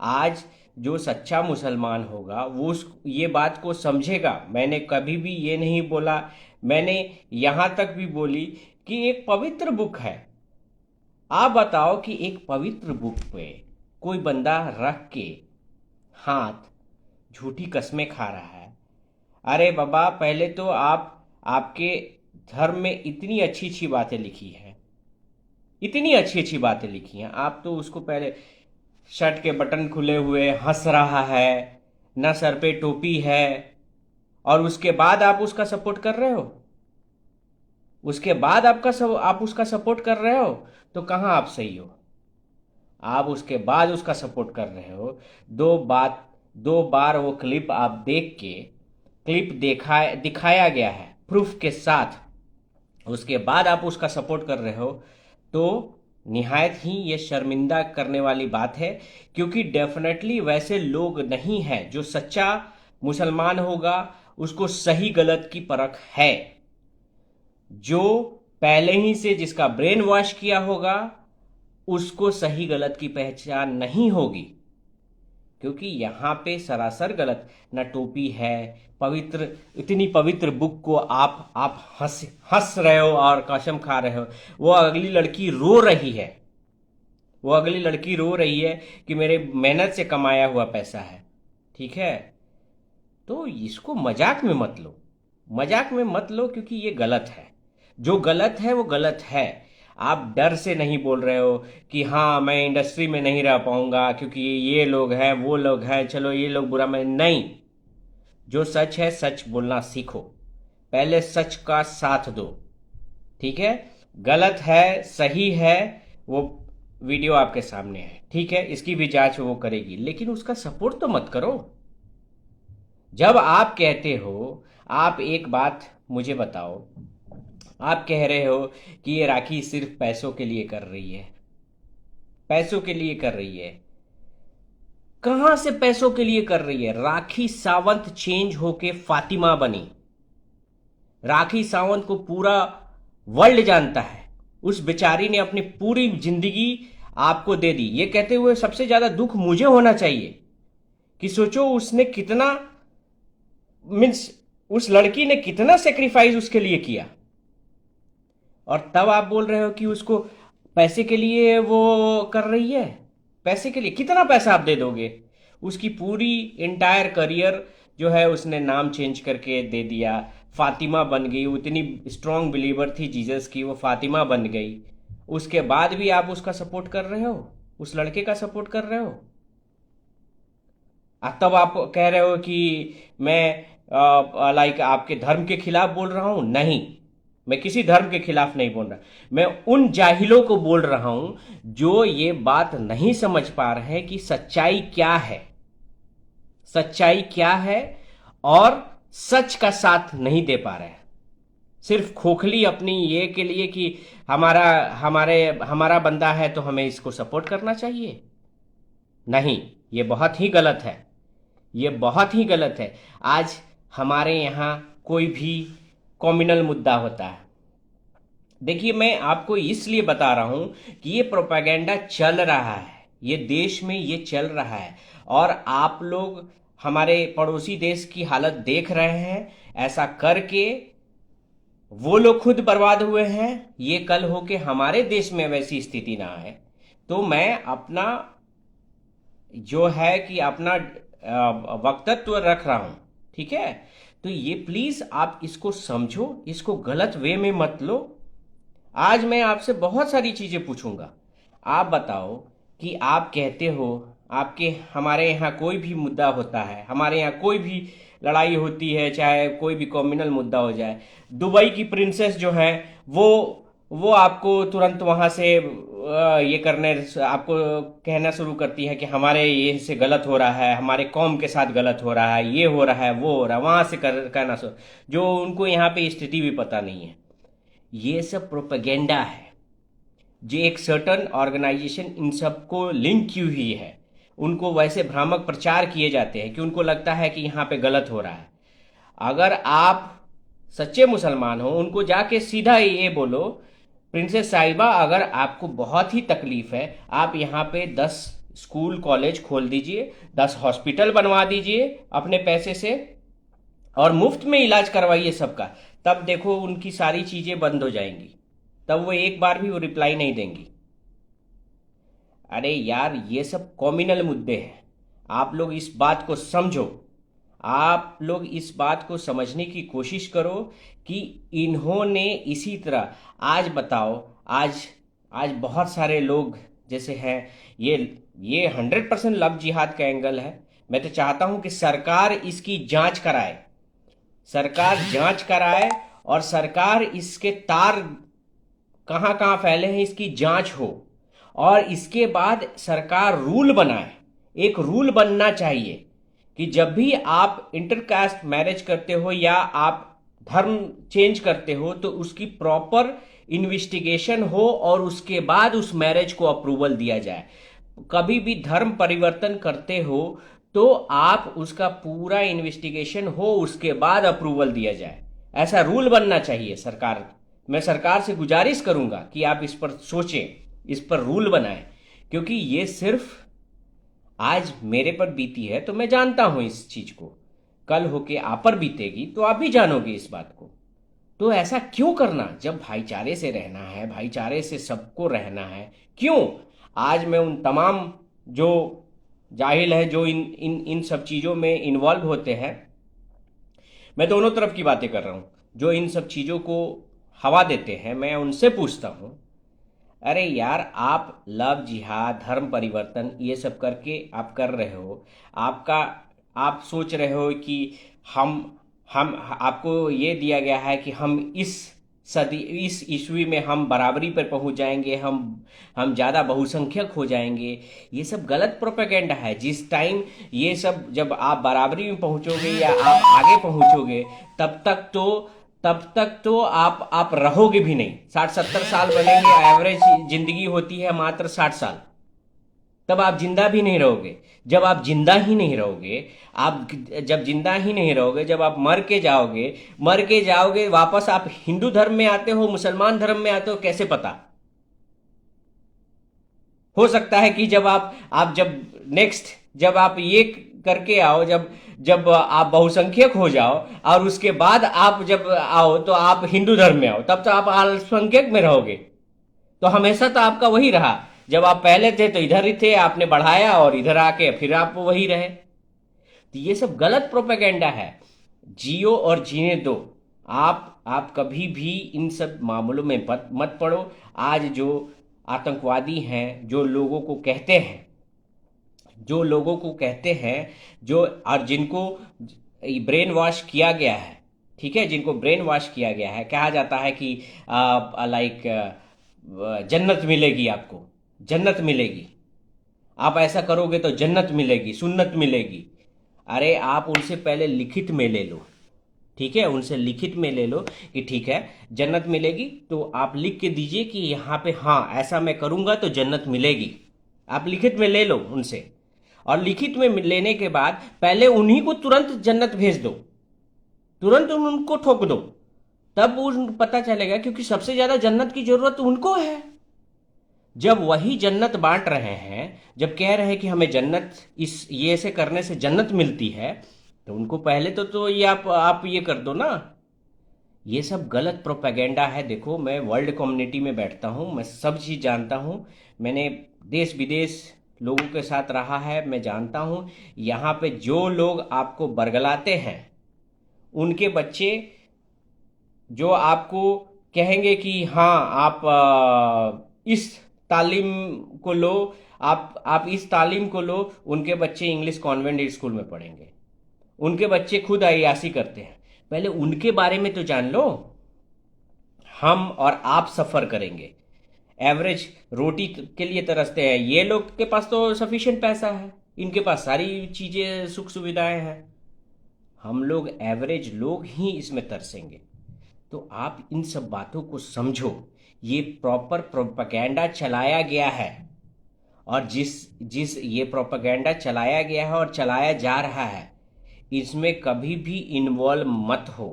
आज जो सच्चा मुसलमान होगा वो उस ये बात को समझेगा। मैंने कभी भी ये नहीं बोला, मैंने यहाँ तक भी बोली कि एक पवित्र बुक है। आप बताओ कि एक पवित्र बुक पे कोई बंदा रख के हाथ झूठी कस्में खा रहा है। अरे बाबा, पहले तो आप आपके धर्म में इतनी अच्छी अच्छी बातें लिखी हैं, इतनी अच्छी अच्छी बातें लिखी हैं, आप तो उसको पहले शर्ट के बटन खुले हुए हंस रहा है, ना सर पे टोपी है, और उसके बाद आप उसका सपोर्ट कर रहे हो। उसके बाद आप उसका सपोर्ट कर रहे हो, तो कहाँ आप सही हो? आप उसके बाद उसका सपोर्ट कर रहे हो। दो बार वो क्लिप आप देख के, क्लिप दिखाया गया है प्रूफ के साथ, उसके बाद आप उसका सपोर्ट कर रहे हो, तो निहायत ही ये शर्मिंदा करने वाली बात है। क्योंकि डेफिनेटली वैसे लोग नहीं हैं। जो सच्चा मुसलमान होगा उसको सही गलत की परख है। जो पहले ही से जिसका ब्रेन वॉश किया होगा उसको सही गलत की पहचान नहीं होगी। क्योंकि यहाँ पे सरासर गलत, न टोपी है, पवित्र, इतनी पवित्र बुक को आप हंस हंस रहे हो और कसम खा रहे हो। वो अगली लड़की रो रही है, वो अगली लड़की रो रही है कि मेरे मेहनत से कमाया हुआ पैसा है। ठीक है, तो इसको मजाक में मत लो, मजाक में मत लो, क्योंकि ये गलत है। जो गलत है वो गलत है। आप डर से नहीं बोल रहे हो कि हाँ मैं इंडस्ट्री में नहीं रह पाऊंगा क्योंकि ये लोग हैं, वो लोग हैं, चलो ये लोग बुरा, मैं नहीं। जो सच है सच बोलना सीखो, पहले सच का साथ दो। ठीक है, गलत है सही है वो वीडियो आपके सामने है, ठीक है, इसकी भी जांच वो करेगी, लेकिन उसका सपोर्ट तो मत करो। जब आप कहते हो, आप एक बात मुझे बताओ, आप कह रहे हो कि ये राखी सिर्फ पैसों के लिए कर रही है, पैसों के लिए कर रही है। कहां से पैसों के लिए कर रही है? राखी सावंत चेंज होके फातिमा बनी। राखी सावंत को पूरा वर्ल्ड जानता है। उस बेचारी ने अपनी पूरी जिंदगी आपको दे दी। ये कहते हुए सबसे ज्यादा दुख मुझे होना चाहिए कि सोचो उसने कितना, मीन्स उस लड़की ने कितना सेक्रीफाइस उसके लिए किया, और तब आप बोल रहे हो कि उसको पैसे के लिए वो कर रही है। पैसे के लिए कितना पैसा आप दे दोगे? उसकी पूरी इंटायर करियर जो है उसने नाम चेंज करके दे दिया, फातिमा बन गई। वो इतनी स्ट्रांग बिलीवर थी जीसस की, वो फातिमा बन गई। उसके बाद भी आप उसका सपोर्ट कर रहे हो, उस लड़के का सपोर्ट कर रहे हो। तब आप कह रहे हो कि मैं लाइक आपके धर्म के खिलाफ बोल रहा हूं। नहीं, मैं किसी धर्म के खिलाफ नहीं बोल रहा। मैं उन जाहिलों को बोल रहा हूं जो ये बात नहीं समझ पा रहे हैं कि सच्चाई क्या है, सच्चाई क्या है, और सच का साथ नहीं दे पा रहे हैं। सिर्फ खोखली अपनी ये के लिए कि हमारा हमारे हमारा बंदा है तो हमें इसको सपोर्ट करना चाहिए। नहीं, ये बहुत ही गलत है, ये बहुत ही गलत है। आज हमारे यहाँ कोई भी कॉम्युनल मुद्दा होता है, देखिए मैं आपको इसलिए बता रहा हूं कि ये प्रोपेगेंडा चल रहा है, ये देश में ये चल रहा है, और आप लोग हमारे पड़ोसी देश की हालत देख रहे हैं। ऐसा करके वो लोग खुद बर्बाद हुए हैं, ये कल हो के हमारे देश में वैसी स्थिति ना आए। तो मैं अपना जो है कि अपना वक्तत्व रख रहा हूं, ठीक है। तो ये प्लीज आप इसको समझो, इसको गलत वे में मत लो। आज मैं आपसे बहुत सारी चीजें पूछूंगा। आप बताओ कि आप कहते हो आपके हमारे यहाँ कोई भी मुद्दा होता है, हमारे यहाँ कोई भी लड़ाई होती है, चाहे कोई भी कम्युनल मुद्दा हो जाए, दुबई की प्रिंसेस जो है वो आपको तुरंत वहां से ये करने, आपको कहना शुरू करती है कि हमारे ये से गलत हो रहा है, हमारे कौम के साथ गलत हो रहा है, ये हो रहा है, वो हो रहा है, वहां से कहना शुरू, जो उनको यहाँ पे स्थिति भी पता नहीं है। ये सब प्रोपेगेंडा है, जो एक सर्टन ऑर्गेनाइजेशन इन सबको लिंक की हुई है। उनको वैसे भ्रामक प्रचार किए जाते हैं कि उनको लगता है कि यहाँ पे गलत हो रहा है। अगर आप सच्चे मुसलमान हो, उनको जाके सीधा ये बोलो, प्रिंसेस साहिबा अगर आपको बहुत ही तकलीफ है, आप यहाँ पे 10 स्कूल कॉलेज खोल दीजिए, 10 हॉस्पिटल बनवा दीजिए अपने पैसे से, और मुफ्त में इलाज करवाइए सबका। तब देखो उनकी सारी चीजें बंद हो जाएंगी, तब वो एक बार भी वो रिप्लाई नहीं देंगी। अरे यार, ये सब कॉम्युनल मुद्दे हैं, आप लोग इस बात को समझो। आप लोग इस बात को समझने की कोशिश करो कि इन्होंने इसी तरह, आज बताओ, आज आज बहुत सारे लोग जैसे हैं, ये ये 100% लव जिहाद का एंगल है। मैं तो चाहता हूं कि सरकार इसकी जांच कराए, सरकार जांच कराए, और सरकार इसके तार कहाँ कहाँ फैले हैं इसकी जांच हो, और इसके बाद सरकार रूल बनाए। एक रूल बनना चाहिए कि जब भी आप इंटरकास्ट मैरिज करते हो या आप धर्म चेंज करते हो तो उसकी प्रॉपर इन्वेस्टिगेशन हो और उसके बाद उस मैरिज को अप्रूवल दिया जाए। कभी भी धर्म परिवर्तन करते हो तो आप उसका पूरा इन्वेस्टिगेशन हो, उसके बाद अप्रूवल दिया जाए। ऐसा रूल बनना चाहिए सरकार। मैं सरकार से गुजारिश करूंगा कि आप इस पर सोचें, इस पर रूल बनाएं, क्योंकि ये सिर्फ आज मेरे पर बीती है तो मैं जानता हूं इस चीज को, कल होके आप पर बीतेगी तो आप भी जानोगे इस बात को। तो ऐसा क्यों करना, जब भाईचारे से रहना है, भाईचारे से सबको रहना है, क्यों? आज मैं उन तमाम जो जाहिल है, जो इन इन इन सब चीज़ों में इन्वॉल्व होते हैं, मैं दोनों तरफ की बातें कर रहा हूँ, जो इन सब चीज़ों को हवा देते हैं, मैं उनसे पूछता हूँ, अरे यार, आप लव जिहाद, धर्म परिवर्तन, ये सब करके आप कर रहे हो, आपका आप सोच रहे हो कि हम हम आपको ये दिया गया है कि हम इस सदी, इस ईस्वी में हम बराबरी पर पहुंच जाएंगे, हम ज़्यादा बहुसंख्यक हो जाएंगे। ये सब गलत प्रोपेगेंडा है। जिस टाइम ये सब, जब आप बराबरी में पहुंचोगे या आप आगे पहुंचोगे, तब तक तो आप रहोगे भी नहीं। 60-70 साल बनेंगे, एवरेज जिंदगी होती है मात्र 60 साल, तब आप जिंदा भी नहीं रहोगे। जब आप जिंदा ही नहीं रहोगे, आप जब जिंदा ही नहीं रहोगे, जब आप मर के जाओगे वापस आप हिंदू धर्म में आते हो, मुसलमान धर्म में आते हो, कैसे पता? हो सकता है कि जब जब नेक्स्ट, जब आप ये करके आओ, जब जब आप बहुसंख्यक हो जाओ और उसके बाद आप जब आओ तो आप हिंदू धर्म में आओ, तब तो आप अल्पसंख्यक में रहोगे। तो हमेशा तो आपका वही रहा, जब आप पहले थे तो इधर ही थे, आपने बढ़ाया और इधर आके फिर आप वही रहे। तो ये सब गलत प्रोपेगेंडा है। जियो और जीने दो। आप कभी भी इन सब मामलों में मत पड़ो। आज जो आतंकवादी हैं, जो लोगों को कहते हैं, जो और जिनको ब्रेन वॉश किया गया है, ठीक है, जिनको ब्रेन वॉश किया गया है, कहा जाता है कि लाइक जन्नत मिलेगी, आपको जन्नत मिलेगी, आप ऐसा करोगे तो जन्नत मिलेगी, सुन्नत मिलेगी। अरे आप उनसे पहले लिखित में ले लो, ठीक है, उनसे लिखित में ले लो कि ठीक है जन्नत मिलेगी, तो आप लिख के दीजिए कि यहाँ पे हाँ ऐसा मैं करूँगा तो जन्नत मिलेगी। आप लिखित में ले लो उनसे, और लिखित में लेने के बाद पहले उन्हीं को तुरंत जन्नत भेज दो, तुरंत उनको ठोक दो, तब उन पता चलेगा, क्योंकि सबसे ज्यादा जन्नत की जरूरत उनको है। जब वही जन्नत बांट रहे हैं, जब कह रहे हैं कि हमें जन्नत, इस ये ऐसे करने से जन्नत मिलती है, तो उनको पहले तो ये आप ये कर दो ना। ये सब गलत प्रोपेगेंडा है। देखो, मैं वर्ल्ड कम्युनिटी में बैठता हूँ, मैं सब चीज़ जानता हूँ, मैंने देश विदेश लोगों के साथ रहा है, मैं जानता हूँ यहाँ पे जो लोग आपको बरगलाते हैं, उनके बच्चे जो आपको कहेंगे कि हाँ आप इस तालीम को लो, आप इस तालीम को लो, उनके बच्चे इंग्लिश कॉन्वेंट स्कूल में पढ़ेंगे, उनके बच्चे खुद अय्यासी करते हैं। पहले उनके बारे में तो जान लो। हम और आप सफ़र करेंगे, एवरेज रोटी के लिए तरसते हैं, ये लोग के पास तो सफिशिएंट पैसा है, इनके पास सारी चीज़ें सुख सुविधाएं हैं, हम लोग एवरेज लोग ही इसमें तरसेंगे। तो आप इन सब बातों को समझो। ये प्रॉपर प्रोपेगेंडा चलाया गया है, और जिस जिस ये प्रोपेगेंडा चलाया गया है और चलाया जा रहा है, इसमें कभी भी इन्वॉल्व मत हो।